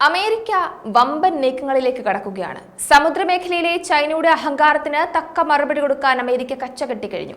America വമ്പൻ നീക്കങ്ങളിലേക്ക് കടക്കുകയാണ്. സമുദ്രമേഖലയിലെ ചൈനയുടെ അഹങ്കാരത്തിന് തക്ക മറുപടി കൊടുക്കാൻ അമേരിക്ക കച്ചകെട്ടിക്കഴിഞ്ഞു.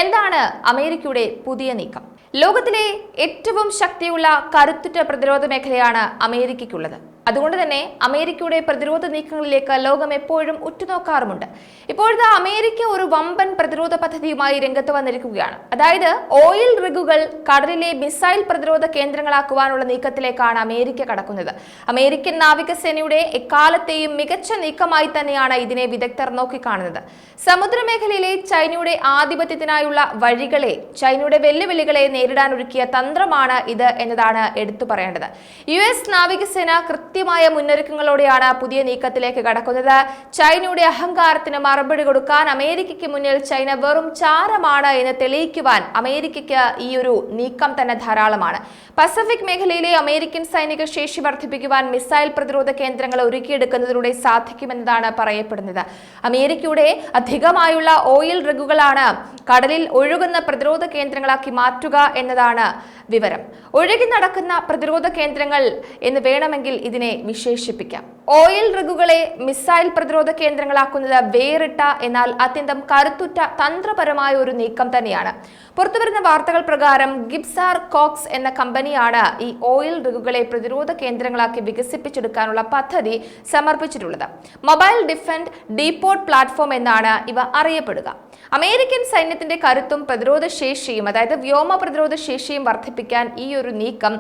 എന്താണ് അമേരിക്കയുടെ പുതിയ നീക്കം? ലോകത്തിലെ ഏറ്റവും ശക്തിയുള്ള കരുത്തുറ്റ പ്രതിരോധ മേഖലയാണ് അമേരിക്കയ്ക്കുള്ളത്. അതുകൊണ്ട് തന്നെ അമേരിക്കയുടെ പ്രതിരോധ നീക്കങ്ങളിലേക്ക് ലോകം എപ്പോഴും ഉറ്റുനോക്കാറുമുണ്ട്. ഇപ്പോഴത്തെ അമേരിക്ക ഒരു വമ്പൻ പ്രതിരോധ പദ്ധതിയുമായി രംഗത്ത് വന്നിരിക്കുകയാണ്. അതായത് ഓയിൽ റിഗുകൾ കടലിലെ മിസൈൽ പ്രതിരോധ കേന്ദ്രങ്ങളാക്കുവാനുള്ള നീക്കത്തിലേക്കാണ് അമേരിക്ക കടക്കുന്നത്. അമേരിക്കൻ നാവികസേനയുടെ എക്കാലത്തെയും മികച്ച നീക്കമായി തന്നെയാണ് ഇതിനെ വിദഗ്ധർ നോക്കിക്കാണുന്നത്. സമുദ്രമേഖലയിലെ ചൈനയുടെ ആധിപത്യത്തിനായുള്ള വഴികളെ, ചൈനയുടെ വെല്ലുവിളികളെ നേരിടാനൊരുക്കിയ തന്ത്രമാണ് ഇത് എന്നതാണ് എടുത്തു പറയേണ്ടത്. US നാവികസേന കൃത്യമായ മുന്നൊരുക്കങ്ങളോടെയാണ് പുതിയ നീക്കത്തിലേക്ക് കടക്കുന്നത്. ചൈനയുടെ അഹങ്കാരത്തിന് മറുപടി കൊടുക്കാൻ അമേരിക്കയ്ക്ക് മുന്നിൽ ചൈന വെറും ചാരമാണ് എന്ന് തെളിയിക്കുവാൻ അമേരിക്കയ്ക്ക് ഈ ഒരു നീക്കം തന്നെ ധാരാളമാണ്. പസഫിക് മേഖലയിലെ അമേരിക്കൻ സൈനിക ശേഷി വർദ്ധിപ്പിക്കുവാൻ മിസൈൽ പ്രതിരോധ കേന്ദ്രങ്ങൾ ഒരുക്കിയെടുക്കുന്നതിലൂടെ സാധിക്കുമെന്നതാണ് പറയപ്പെടുന്നത്. അമേരിക്കയുടെ അധികമായുള്ള ഓയിൽ റിഗുകളാണ് കടലിൽ ഒഴുകുന്ന പ്രതിരോധ കേന്ദ്രങ്ങളാക്കി മാറ്റുക എന്നതാണ് വിവരം. ഒഴുകി നടക്കുന്ന പ്രതിരോധ കേന്ദ്രങ്ങൾ എന്ന് വേണമെങ്കിൽ ഇതിനെ വിശേഷിപ്പിക്കാം. ഓയിൽ റിഗുകളെ മിസൈൽ പ്രതിരോധ കേന്ദ്രങ്ങളാക്കുന്നത് വേറിട്ട എന്നാൽ അത്യന്തം കരുത്തുറ്റ തന്ത്രപരമായ ഒരു നീക്കം തന്നെയാണ്. പുറത്തുവരുന്ന വാർത്തകൾ പ്രകാരം ഗിബ്സാർ കോക്സ് എന്ന കമ്പനിയാണ് ഈ ഓയിൽ റിഗുകളെ പ്രതിരോധ കേന്ദ്രങ്ങളാക്കി വികസിപ്പിച്ചെടുക്കാനുള്ള പദ്ധതി സമർപ്പിച്ചിട്ടുള്ളത്. മൊബൈൽ ഡിഫൻഡ് ഡീപോർട്ട് പ്ലാറ്റ്ഫോം എന്നാണ് ഇവ അറിയപ്പെടുക. അമേരിക്കൻ സൈന്യത്തിന്റെ കരുത്തും പ്രതിരോധ ശേഷിയും, അതായത് വ്യോമ പ്രതിരോധ ശേഷിയും വർദ്ധിപ്പിക്കാൻ ഈ ഒരു നീക്കം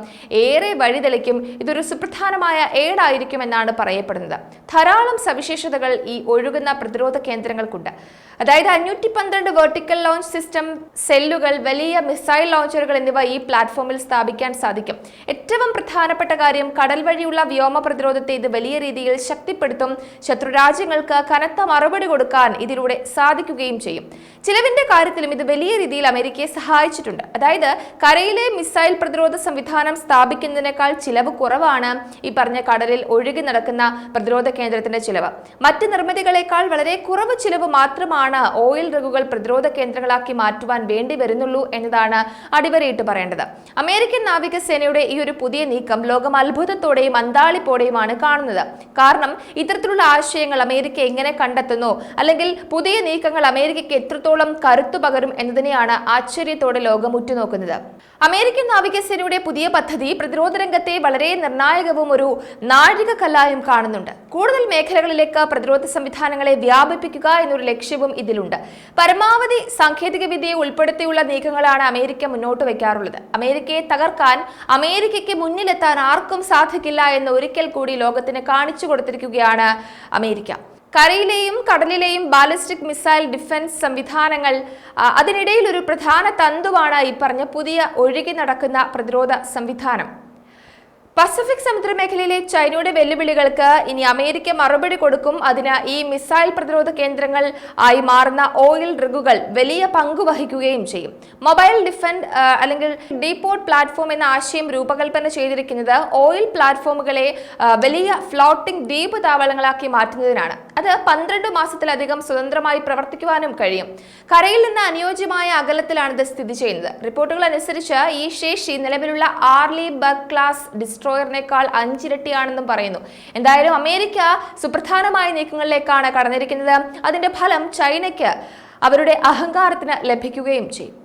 ഏറെ വഴിതെളിക്കും. ഇതൊരു സുപ്രധാനമായ ഏടായിരിക്കും എന്നാണ് പറയപ്പെടുന്നത്. ധാരാളം സവിശേഷതകൾ ഈ ഒഴുകുന്ന പ്രതിരോധ കേന്ദ്രങ്ങൾക്കുണ്ട്. അതായത് 512 വെർട്ടിക്കൽ ലോഞ്ച് സിസ്റ്റം സെല്ലുകൾ, വലിയ മിസൈൽ ലോഞ്ചറുകൾ എന്നിവ ഈ പ്ലാറ്റ്ഫോമിൽ സ്ഥാപിക്കാൻ സാധിക്കും. ഏറ്റവും പ്രധാനപ്പെട്ട കാര്യം, കടൽ വഴിയുള്ള വ്യോമ പ്രതിരോധത്തെ ഇത് വലിയ രീതിയിൽ ശക്തിപ്പെടുത്തും. ശത്രുരാജ്യങ്ങൾക്ക് കനത്ത മറുപടി കൊടുക്കാൻ ഇതിലൂടെ സാധിക്കുകയും ചെയ്യും. ചിലവിന്റെ കാര്യത്തിലും ഇത് വലിയ രീതിയിൽ അമേരിക്കയെ സഹായിച്ചിട്ടുണ്ട്. അതായത് കരയിലെ മിസൈൽ പ്രതിരോധ സംവിധാനം സ്ഥാപിക്കുന്നതിനേക്കാൾ ചിലവ് കുറവാണ് ഈ പറഞ്ഞ കടലിൽ ഒഴുകി നടക്കുന്ന പ്രതിരോധ കേന്ദ്രത്തിന്റെ ചിലവ്. മറ്റ് നിർമ്മിതികളെക്കാൾ വളരെ കുറവ് ചിലവ് മാത്രമാണ് ഓയിൽ റിഗുകൾ പ്രതിരോധ കേന്ദ്രങ്ങളാക്കി മാറ്റുവാൻ വേണ്ടി വരുന്നുള്ളൂ എന്നതാണ് അടിവരയിട്ട് പറയേണ്ടത്. അമേരിക്കൻ നാവികസേനയുടെ ഈ ഒരു പുതിയ നീക്കം ലോകം അത്ഭുതത്തോടെയും അന്താളിപ്പോടെയുമാണ് കാണുന്നത്. കാരണം ഇത്തരത്തിലുള്ള ആശയങ്ങൾ അമേരിക്ക എങ്ങനെ കണ്ടെത്തുന്നു, അല്ലെങ്കിൽ പുതിയ നീക്കങ്ങൾ അമേരിക്കയ്ക്ക് എത്രത്തോളം കരുത്തു പകരും എന്നതിനെയാണ് ആശ്ചര്യത്തോടെ ലോകം ഉറ്റുനോക്കുന്നത്. അമേരിക്കൻ നാവികസേനയുടെ പുതിയ പദ്ധതി പ്രതിരോധ രംഗത്തെ വളരെ നിർണായകവും ഒരു നാഴികക്കല്ലായും കാണുന്നുണ്ട്. കൂടുതൽ മേഖലകളിലേക്ക് പ്രതിരോധ സംവിധാനങ്ങളെ വ്യാപിപ്പിക്കുക എന്നൊരു ലക്ഷ്യവും ഇതിലുണ്ട്. പരമാവധി സാങ്കേതിക വിദ്യയെ ഉൾപ്പെടുത്തിയുള്ള നീക്കങ്ങളാണ് അമേരിക്ക മുന്നോട്ട് വയ്ക്കാറുള്ളത്. അമേരിക്കയെ തകർക്കാൻ അമേരിക്കയ്ക്ക് മുന്നിലെത്താൻ ആർക്കും സാധിക്കില്ല എന്ന് ഒരിക്കൽ കൂടി ലോകത്തിന് കാണിച്ചു കൊടുത്തിരിക്കുകയാണ് അമേരിക്ക. കരയിലെയും കടലിലെയും ബാലിസ്റ്റിക് മിസൈൽ ഡിഫൻസ് സംവിധാനങ്ങൾ, അതിനിടയിൽ ഒരു പ്രധാന തന്തുവാണ് ഈ പറഞ്ഞ പുതിയ ഒഴുകി നടക്കുന്ന പ്രതിരോധ സംവിധാനം. പസഫിക് സമുദ്രമേഖലയിലെ ചൈനയുടെ വെല്ലുവിളികൾക്ക് ഇനി അമേരിക്ക മറുപടി കൊടുക്കും. അതിന് ഈ മിസൈൽ പ്രതിരോധ കേന്ദ്രങ്ങൾ ആയി മാറുന്ന ഓയിൽ റിഗുകൾ വലിയ പങ്ക് വഹിക്കുകയും ചെയ്യും. മൊബൈൽ ഡിഫൻഡ് അല്ലെങ്കിൽ ഡീപോർട്ട് പ്ലാറ്റ്ഫോം എന്ന ആശയം രൂപകൽപ്പന ചെയ്തിരിക്കുന്നത് ഓയിൽ പ്ലാറ്റ്ഫോമുകളെ വലിയ ഫ്ലോട്ടിംഗ് ദ്വീപ് താവളങ്ങളാക്കി മാറ്റുന്നതിനാണ്. അത് 12 മാസത്തിലധികം സ്വതന്ത്രമായി പ്രവർത്തിക്കുവാനും കഴിയും. കരയിൽ നിന്ന് അനുയോജ്യമായ അകലത്തിലാണ് ഇത് സ്ഥിതി ചെയ്യുന്നത്. റിപ്പോർട്ടുകൾ അനുസരിച്ച് ഈ ശേഷി നിലവിലുള്ള ആർലി ബഗ് ക്ലാസ് ഡിസ്ട്രോയറിനേക്കാൾ 5 ഇരട്ടിയാണെന്നും പറയുന്നു. എന്തായാലും അമേരിക്ക സുപ്രധാനമായ നീക്കങ്ങളിലേക്കാണ് കടന്നിരിക്കുന്നത്. അതിന്റെ ഫലം ചൈനയ്ക്ക് അവരുടെ അഹങ്കാരത്തിന് ലഭിക്കുകയും ചെയ്യും.